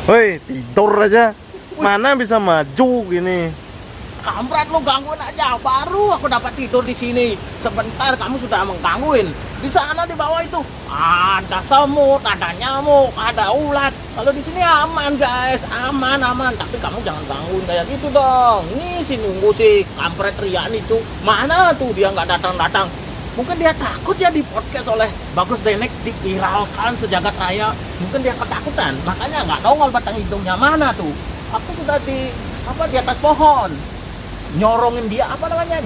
Woi, tidur aja. Mana bisa maju gini? Kampret lu gangguin aja. Baru aku dapat tidur di sini. Sebentar kamu sudah menggangguin. Di sana di bawah itu ada semut, ada nyamuk, ada ulat. Kalau di sini aman guys, aman. Tapi kamu jangan gangguin kayak gitu dong. Ini si nunggu si kampret Rian itu. Mana tuh dia nggak datang-datang? Mungkin dia takut ya di podcast oleh Bagus Denek diviralkan sejagat raya. Mungkin dia ketakutan, makanya nggak nongol batang hidungnya mana tuh. Aku sudah di atas pohon. Nyorongin dia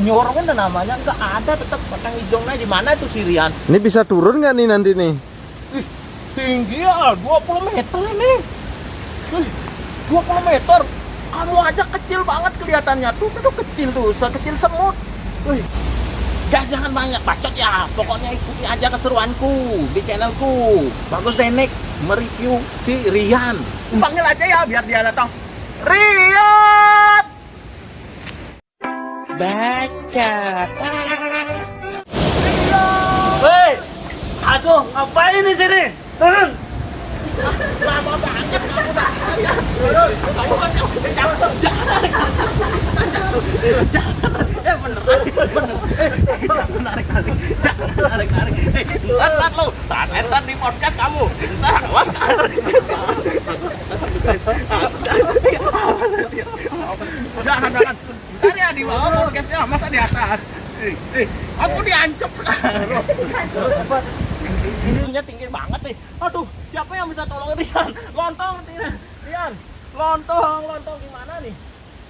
nyorongin dan namanya nggak ada, tetap batang hijaunya. Di mana itu Sirian? Ini bisa turun nggak nih nanti nih? Ih, tinggi ya 20 meter ini. 20 meter. Kamu aja kecil banget kelihatannya. Tuh kecil tuh, sekecil semut. Wih. Gas, jangan banyak bacot ya. Pokoknya ikuti aja keseruanku di channelku Bagus Denek mereview si Rian. Panggil aja ya biar dia datang. Rian! Bacot. Woi, aduh, ngapain di sini? Turun. Lama banget kamu datang ya. Kamu kan jangan narik-narik. Lihat lo, setan di podcast kamu. Ntar awas kan. Jangan. Ntar ya di bawah podcastnya, masa di atas. Aku diancam sekarang. Ininya tinggi banget nih. Aduh, siapa yang bisa tolong Rian? Lontong, Rian. Lontong gimana nih?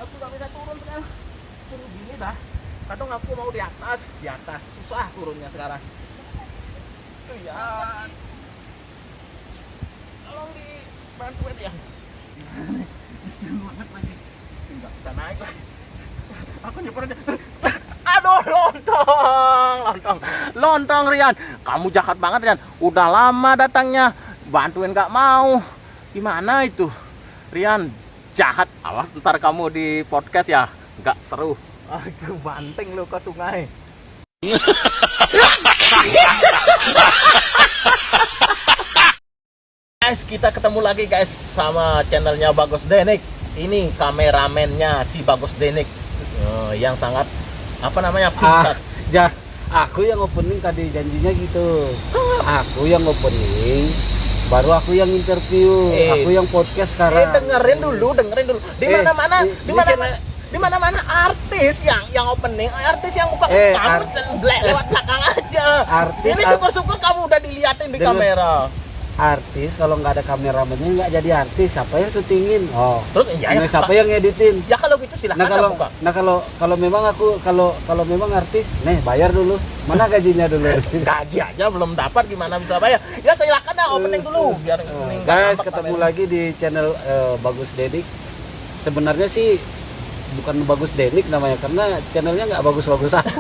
Aku nggak bisa turun sekarang. Turun gini dah. Kadang aku mau di atas. Susah turunnya sekarang. Rian. Tolong dibantuin ya. Kecil banget lagi. Nggak bisa naik lagi. Aku nyeper aja. Aduh, lontong Rian, kamu jahat banget Rian. Udah lama datangnya, bantuin nggak mau. Gimana itu Rian? Jahat. Awas ntar kamu di podcast ya, nggak seru. Aku banting lu ke sungai. Guys, kita ketemu lagi guys sama channelnya Bagus Denek. Ini kameramennya si Bagus Denek, yang sangat pintar. Aku yang opening tadi janjinya gitu. Aku yang opening, baru aku yang interview, aku yang podcast sekarang. Dengerin dulu. Di mana-mana artis yang opening, artis yang buka. Kamu lewat belakang aja. Ini syukur-syukur kamu udah diliatin di kamera. Artis kalau nggak ada kameramennya nggak jadi artis. Siapa yang syutingin? Terus siapa yang ngeditin? Ya kalau gitu silahkan buka. Kalau memang aku kalau memang artis, bayar dulu. Mana gajinya dulu? Gaji aja belum dapat, gimana bisa bayar? Ya silahkan ya opening dulu biar guys, ketemu lagi di channel Bagus Denik. Sebenarnya sih bukan Bagus Denik namanya, karena channelnya nggak bagus-bagus amat.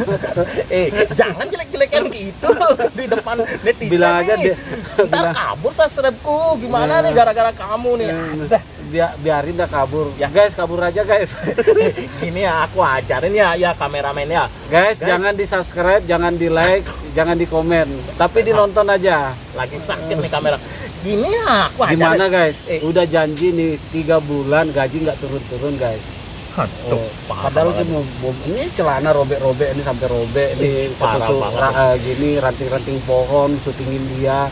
Jangan jelek-jelekan gitu di depan netizen. Bilang aja nih. Ntar kabur subscribe-ku. Gimana nih gara-gara kamu nih? Biarin dah kabur. Ya guys, kabur aja guys. Ini ya aku ajarin ya kameramennya. Guys, jangan di subscribe, jangan di like, jangan di komen, tapi dinonton aja. Lagi sakit nih kamera. Gini ya aku ajarin. Gimana guys? Udah janji nih 3 bulan gaji nggak turun-turun guys. Padahal ini celana robek-robek ini sampai robek nih, gini ranting-ranting pohon, syutingin dia,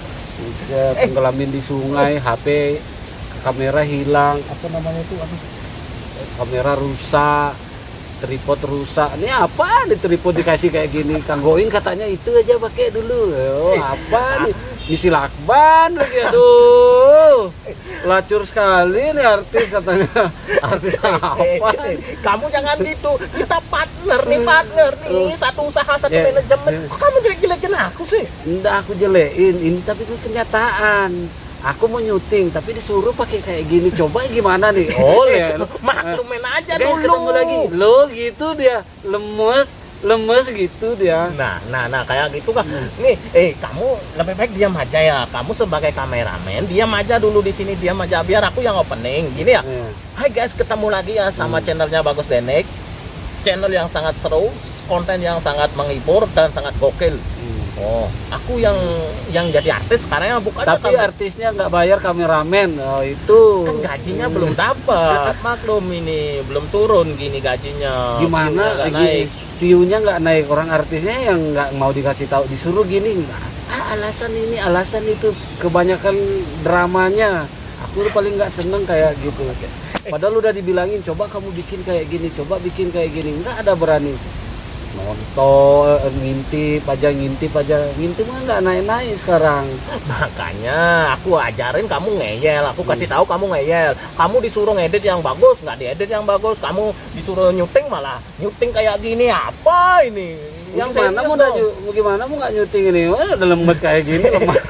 tenggelamin di sungai, HP kamera hilang, kamera rusak, tripod rusak. Ini apa nih tripod dikasih kayak gini? Kang Going katanya itu aja pakai dulu. Apa nih? Misi lakban lagi, aduh. Lacur sekali nih artis katanya. Artis apa? Kamu jangan gitu. Kita partner nih. Satu usaha, satu manajemen. Kok kamu jelek-jelekin aku sih? Enggak, aku jelekin. Ini tapi itu kenyataan. Aku mau nyuting tapi disuruh pakai kayak gini. Coba gimana nih? Maklumin aja guys, dulu. Ketemu lagi. Lo gitu dia. Lemes gitu dia. Nah kayak gitu kan. Nih, kamu lebih baik diam aja ya. Kamu sebagai kameramen, diam aja dulu di sini, diam aja biar aku yang opening. Gini ya. Hai guys, ketemu lagi ya sama channelnya Bagus Denek. Channel yang sangat seru, konten yang sangat menghibur dan sangat gokil. Oh, aku yang jadi artis sekarang bukan. Tapi artisnya nggak bayar kameramen. Oh, itu kan gajinya belum dapat. Maklum ini belum turun gini gajinya. Gimana View-nya nggak lagi naik. view-nya nggak naik, orang artisnya yang nggak mau dikasih tahu, disuruh gini alasan ini alasan itu, kebanyakan dramanya. Aku tuh paling nggak seneng kayak gitu. Padahal udah dibilangin coba kamu bikin kayak gini, coba bikin kayak gini, nggak ada berani. Nonton ngintip aja ngintip mah nggak naik sekarang. Makanya aku ajarin kamu ngeyel, aku kasih tahu kamu ngeyel. Kamu disuruh ngedit yang bagus, nggak diedit yang bagus. Kamu disuruh nyuting malah nyuting kayak gini, apa ini? Yang Gimana mau nggak nyuting ini? Udah lemes kayak gini, lemas.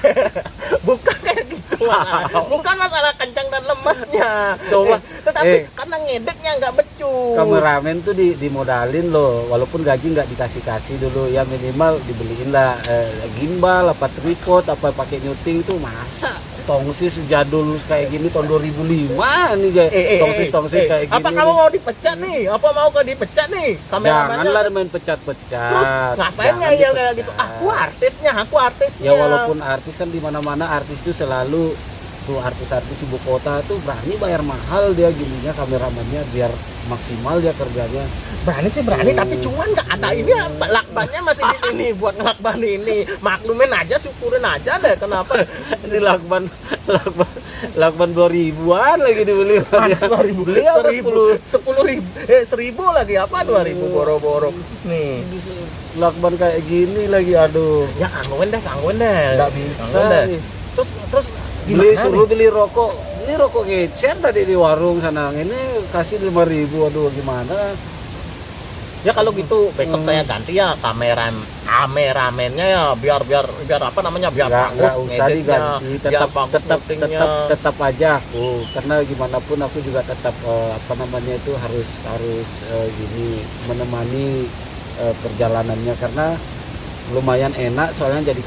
Bukan kayak gitu, bukan masalah kencang dan lemesnya. Coba, tetapi karena ngeditnya nggak becus. Kameramen tuh dimodalin loh, walaupun gaji nggak dikasih dulu, ya minimal dibeliin lah gimbal, apa tripod, apa pakai nyuting tuh. Masa tongsis jadul kayak gini tahun 2005 nih guys, tongsis kayak gini. Apa kamu mau dipecat nih? Apa mau kau dipecat nih? Janganlah main pecat-pecat. Terus ngapain ngeyel kayak gitu? Aku artisnya. Ya walaupun artis kan di mana-mana artis itu selalu tuh, artis-artis ibu kota tuh berani bayar mahal dia gininya, kameramannya biar maksimal dia kerjanya. Berani sih berani, tapi cuman nggak ada ini lakbannya masih di sini buat ngelakban ini. Maklumin aja, syukurin aja deh. Kenapa Ini lakban 2000-an lagi dibeli. 2000 beli apa 10.000 lagi apa 2000 boro-boro nih. Lakban kayak gini lagi, aduh. Ya gangguin deh. Nggak bisa nih. Terus Beli rokok ngecer tadi di warung sana, ini kasih 5.000. Aduh gimana ya kalau gitu besok saya ganti ya kameramennya ya, biar apa namanya, biar nggak bagus usah ngeditnya, diganti, biar bagus syutingnya. tetap aja aku, karena gimana pun aku juga tetap apa namanya itu harus gini menemani perjalanannya, karena lumayan enak soalnya jadi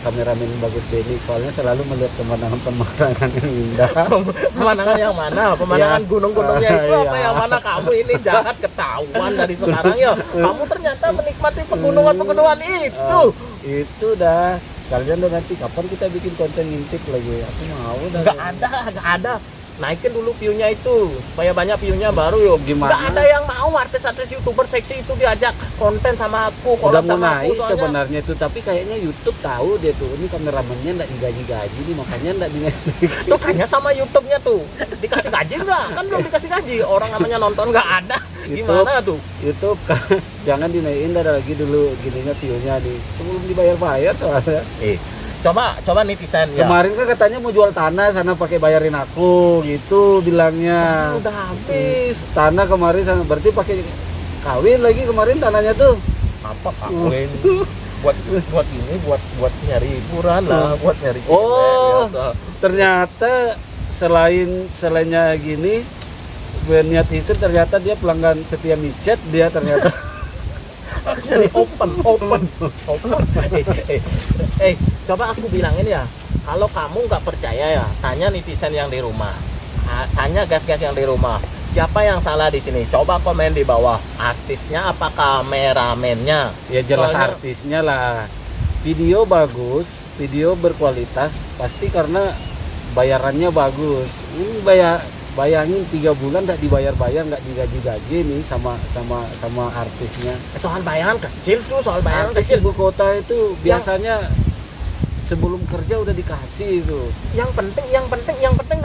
kameramen bagus Denny, soalnya selalu melihat pemandangan yang indah. Pemandangan yang mana? Pemandangan Ya. gunung-gunungnya itu apa Iya. yang mana? Kamu ini jahat ketahuan dari sekarang ya. Kamu ternyata menikmati pegunungan itu. Itu dah, kalian udah nanti kapan kita bikin konten ngintip lagi, aku mau dah. Nggak ada. Naikin dulu view-nya itu supaya banyak view-nya baru yuk. Gimana? Nggak ada yang mau artis-artis YouTuber seksi itu diajak konten sama aku, Udah collab mau sama aku, naik soalnya sebenarnya itu, tapi kayaknya YouTube tahu dia tuh ini kameramennya nggak digaji nih, makanya nggak tuh tanya sama YouTube-nya tuh, dikasih gaji nggak? Kan belum dikasih gaji, orang namanya nonton nggak ada. Gimana tuh? YouTube jangan dinaikin dah lagi dulu gininya view-nya nih sebelum dibayar soalnya. Coba netizen ya. Kemarin kan katanya mau jual tanah sana pakai bayarin aku gitu bilangnya. Udah habis. Tanah kemarin sana, berarti pakai kawin lagi kemarin tanahnya tuh. Apa kawin? buat ini buat nyari hiburan lah, buat nyari cewek, Oh, biasa. ternyata selainnya gini niat itu, ternyata dia pelanggan setia micet dia ternyata. Jadi open. Coba aku bilangin ya, kalau kamu nggak percaya ya, tanya netizen yang di rumah, tanya gas-gas yang di rumah, siapa yang salah di sini? Coba komen di bawah, artisnya apa kameramennya? Ya jelas Soalnya- artisnya lah. Video bagus, video berkualitas, pasti karena bayarannya bagus. Ini bayangin 3 bulan nggak dibayar-bayar, nggak digaji-gaji nih sama artisnya. Soal bayaran kecil tuh, soal bayaran Artis kecil. ibu kota itu biasanya sebelum kerja udah dikasih itu. Yang penting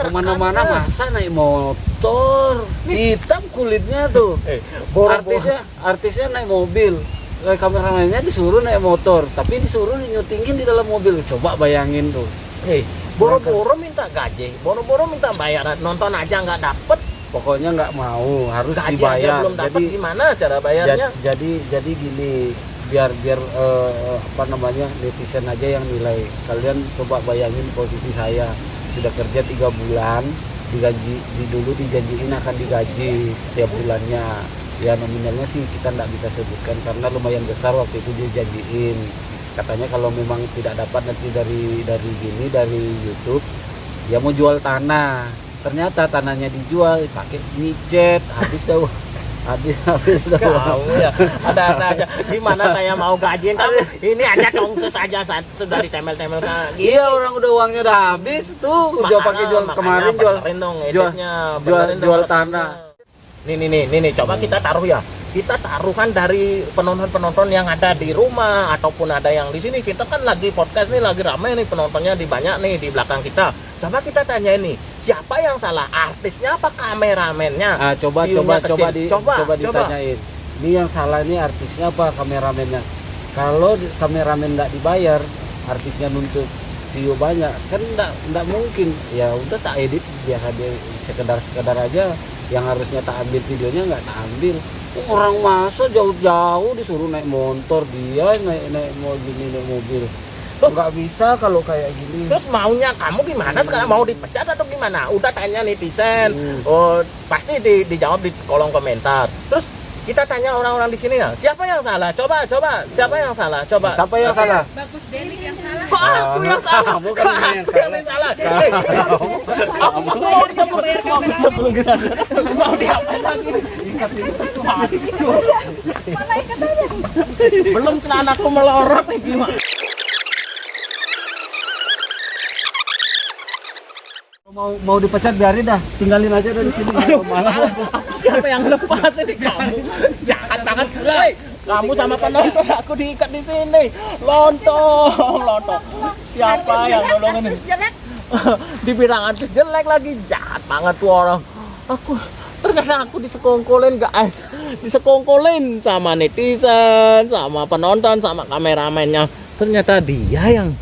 Kemana-mana rekannya. masa naik motor, hitam kulitnya tuh. Boro-boro. Artisnya naik mobil, kameramennya disuruh naik motor, tapi disuruh nyutingin di dalam mobil. Coba bayangin tuh. Boro-boro minta gaji, boro-boro minta bayaran, nonton aja nggak dapet, Pokoknya nggak mau, harus gaji aja dibayar. belum dapet, gimana cara bayarnya? Jadi gini, biar apa namanya, netizen aja yang nilai. Kalian coba bayangin posisi saya, sudah kerja 3 bulan, dulu dijanjiin akan digaji tiap bulannya. Ya nominalnya sih kita nggak bisa sebutkan karena lumayan besar waktu itu dijanjiin. Katanya kalau memang tidak dapat nanti dari YouTube, dia mau jual tanah. Ternyata tanahnya dijual pakai micet, habis Kamu ya, ada aja. Gimana saya mau gajiin kamu? Ini aja tongses aja sudah ditemel-temel kan. Iya, orang udah uangnya udah habis tuh. Jual pakai jual kemarin jual tanah. Nih, coba kita taruh ya. Kita taruhkan dari penonton-penonton yang ada di rumah ataupun ada yang di sini. Kita kan lagi podcast nih, lagi ramai nih penontonnya, di banyak nih di belakang kita. Coba kita tanya ini, siapa yang salah? Artisnya apa kameramennya? Coba ditanyain. Ini yang salah ini artisnya apa kameramennya? Kalau kameramen nggak dibayar, artisnya nuntut view banyak, kan nggak mungkin. Ya udah tak edit biasa dia sekedar aja. Yang harusnya tak ambil videonya nggak tak ambil. Orang masa jauh-jauh disuruh naik motor, dia naik mobil. Nggak bisa kalau kayak gini. Terus maunya kamu gimana sekarang? Mau dipecat atau gimana? Udah tanya netizen. Oh, pasti dijawab di kolom komentar. Terus kita tanya orang-orang di sini ya, siapa yang salah? Coba, siapa yang salah? Coba. Siapa yang salah? Bagus Denik yang salah. Kok aku yang salah? Kamu kan yang salah. Aku mau diapain lagi? Belum celanaku melorot nih gimana? Mau dipecat biarin dah, tinggalin aja dari sini. Siapa yang lepas ini kamu? Jahat banget. Hei, kamu sama penonton aku diikat di sini. Lontong. Siapa yang nolongin ini? Dibilang artis jelek lagi, jahat banget tuh orang. Ternyata aku disekongkolin guys, disekongkolin sama netizen, sama penonton, sama kameramennya. Ternyata dia yang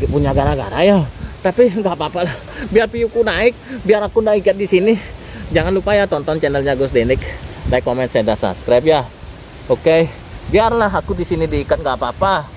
punya gara-gara ya. Tapi nggak apa-apa lah, biar view-ku naik, biar aku naik di sini. Jangan lupa ya tonton channelnya Gus Denik, like, comment, share, dan subscribe ya. Oke, biarlah aku di sini diikat nggak apa-apa.